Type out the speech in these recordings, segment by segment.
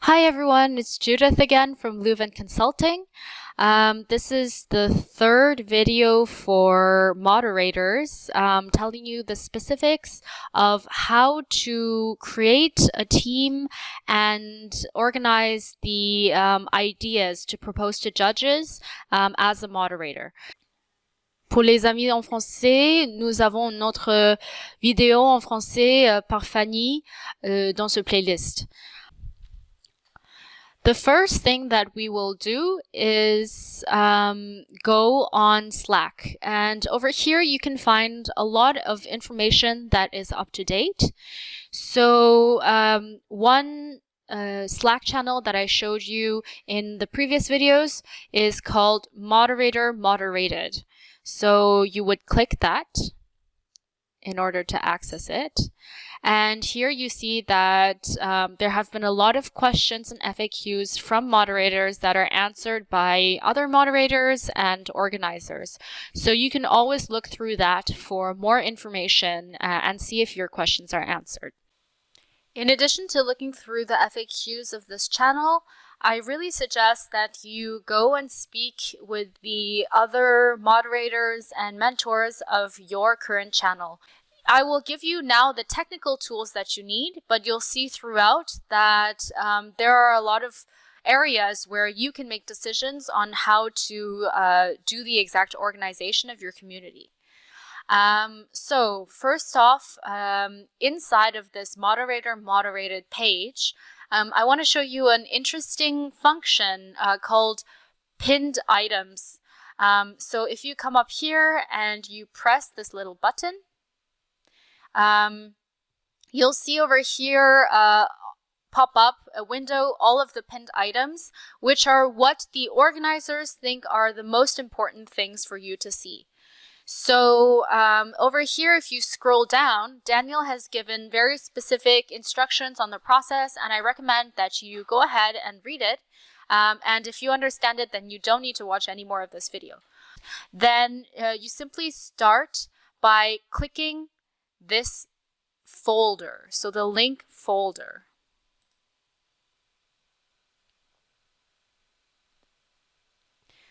Hi everyone, it's Judith again from Leuven Consulting. This is the third video for moderators, telling you the specifics of how to create a team and organize the ideas to propose to judges as a moderator. Pour les amis en français, nous avons notre vidéo en français par Fanny dans ce playlist. The first thing that we will do is go on Slack. And over here, you can find a lot of information that is up to date. So one Slack channel that I showed you in the previous videos is called Moderator Moderated. So you would click that in order to access it. And here you see that there have been a lot of questions and FAQs from moderators that are answered by other moderators and organizers. So you can always look through that for more information and see if your questions are answered. In addition to looking through the FAQs of this channel, I really suggest that you go and speak with the other moderators and mentors of your current channel. I will give you now the technical tools that you need, but you'll see throughout that there are a lot of areas where you can make decisions on how to do the exact organization of your community. So first off, inside of this moderator moderated page, I want to show you an interesting function called pinned items. So if you come up here and you press this little button, you'll see over here pop up a window, all of the pinned items, which are what the organizers think are the most important things for you to see. So over here, if you scroll down, Daniel has given very specific instructions on the process, and I recommend that you go ahead and read it. And if you understand it, then you don't need to watch any more of this video. Then you simply start by clicking this folder, so the link folder.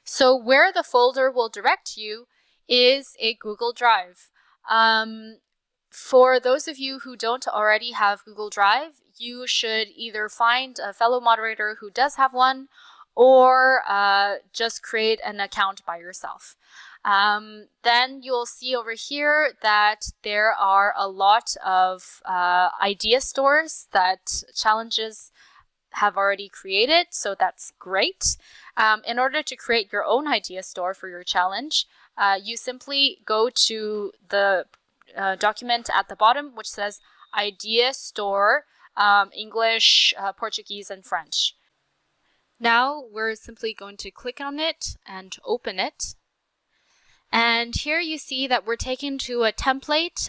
So where the folder will direct you is a Google Drive. For those of you who don't already have Google Drive, you should either find a fellow moderator who does have one, or just create an account by yourself. Then you'll see over here that there are a lot of idea stores that challenges have already created, so that's great. In order to create your own idea store for your challenge, you simply go to the document at the bottom, which says Idea Store, English, Portuguese, and French. Now we're simply going to click on it and open it. And here you see that we're taken to a template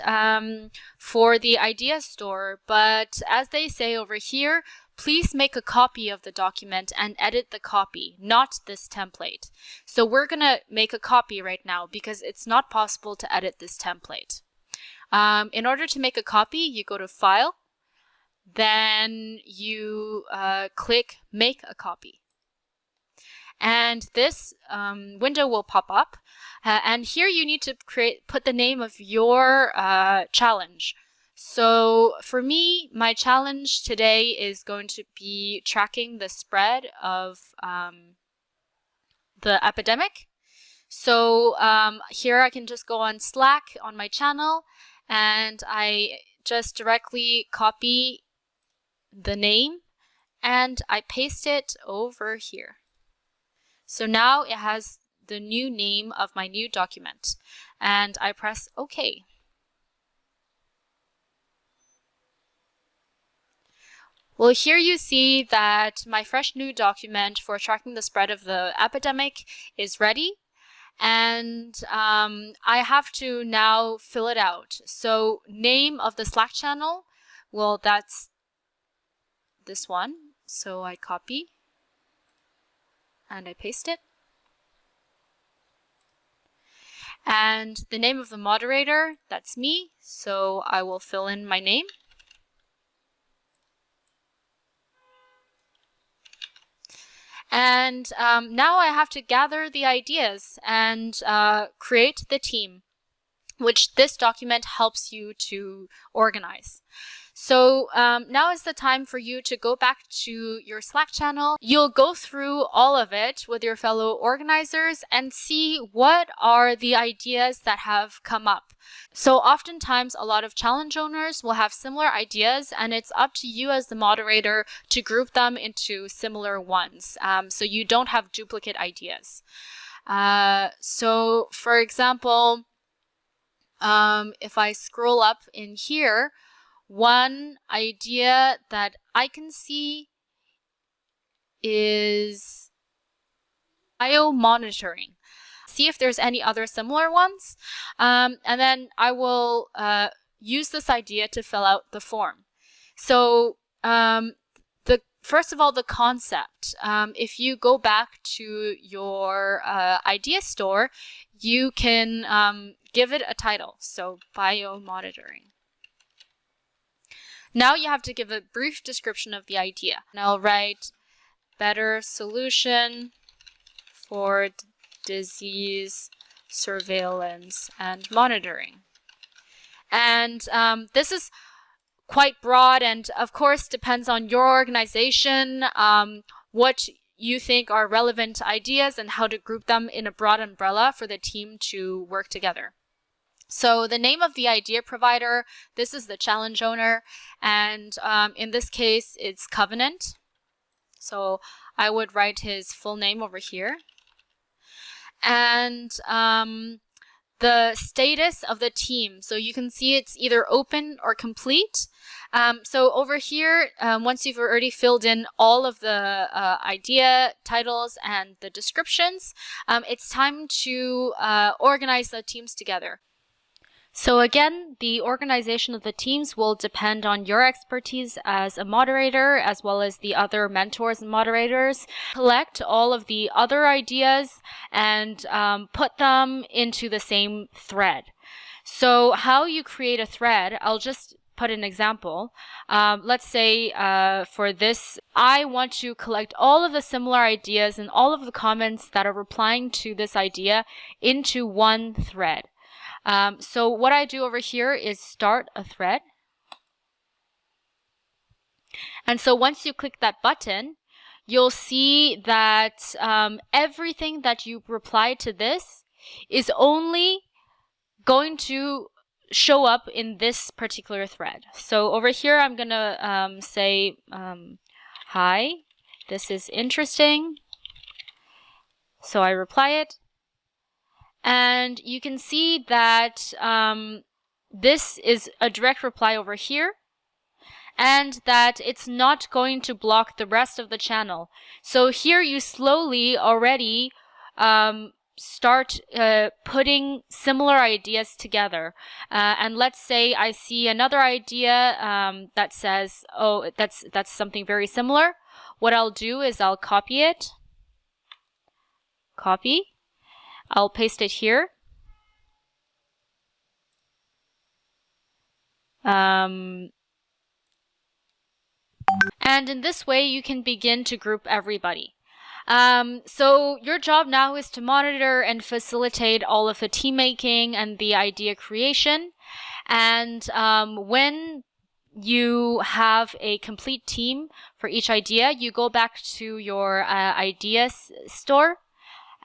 for the idea store, but as they say over here, please make a copy of the document and edit the copy, not this template. So we're going to make a copy right now because it's not possible to edit this template. In order to make a copy, you go to File, then you click Make a Copy. And this window will pop up. And here you need to put the name of your challenge. So for me, my challenge today is going to be tracking the spread of the epidemic. So here I can just go on Slack on my channel, and I just directly copy the name and I paste it over here. So now it has the new name of my new document, and I press OK. Well, here you see that my fresh new document for tracking the spread of the epidemic is ready, and I have to now fill it out. So name of the Slack channel, well, that's this one. So I copy and I paste it. And the name of the moderator, that's me, so I will fill in my name. And now I have to gather the ideas and create the team, which this document helps you to organize. So now is the time for you to go back to your Slack channel. You'll go through all of it with your fellow organizers and see what are the ideas that have come up. So oftentimes a lot of challenge owners will have similar ideas, and it's up to you as the moderator to group them into similar ones, so you don't have duplicate ideas. So for example, if I scroll up in here, one idea that I can see is biomonitoring. See if there's any other similar ones, and then I will use this idea to fill out the form. So first of all, the concept. If you go back to your idea store, you can give it a title. So biomonitoring. Now you have to give a brief description of the idea. And I'll write better solution for disease surveillance and monitoring. And this is quite broad, and of course depends on your organization, what you think are relevant ideas and how to group them in a broad umbrella for the team to work together. So the name of the idea provider, this is the challenge owner, and in this case it's Covenant. So I would write his full name over here. And the status of the team, so you can see it's either open or complete. So over here, once you've already filled in all of the idea titles and the descriptions, it's time to organize the teams together. So again, the organization of the teams will depend on your expertise as a moderator, as well as the other mentors and moderators. Collect all of the other ideas and put them into the same thread. So how you create a thread, I'll just put an example. Let's say for this, I want to collect all of the similar ideas and all of the comments that are replying to this idea into one thread. So what I do over here is start a thread. And so once you click that button, you'll see that everything that you reply to this is only going to show up in this particular thread. So over here, I'm going to say, hi, this is interesting. So I reply it. And you can see that this is a direct reply over here, and that it's not going to block the rest of the channel. So here you slowly already start putting similar ideas together. And let's say I see another idea that says, oh, that's something very similar. What I'll do is I'll copy it. Copy. I'll paste it here. And in this way, you can begin to group everybody. So your job now is to monitor and facilitate all of the team making and the idea creation. And when you have a complete team for each idea, you go back to your idea store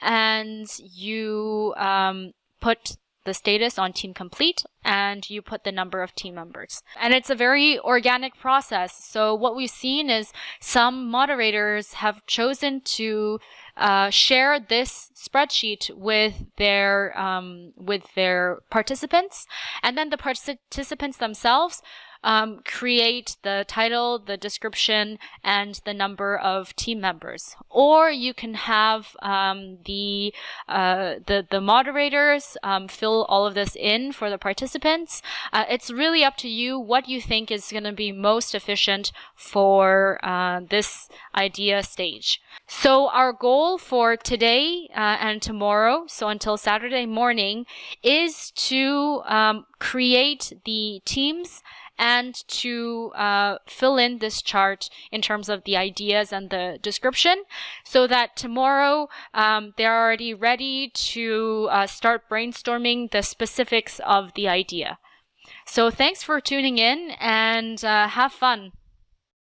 and you put the status on team complete, and you put the number of team members. And it's a very organic process. So what we've seen is some moderators have chosen to share this spreadsheet with their participants, and then the participants themselves create the title, the description, and the number of team members. Or you can have the moderators fill all of this in for the participants. It's really up to you what you think is going to be most efficient for this idea stage. So our goal for today and tomorrow, so until Saturday morning, is to create the teams and to fill in this chart in terms of the ideas and the description, so that tomorrow they're already ready to start brainstorming the specifics of the idea. So thanks for tuning in, and have fun.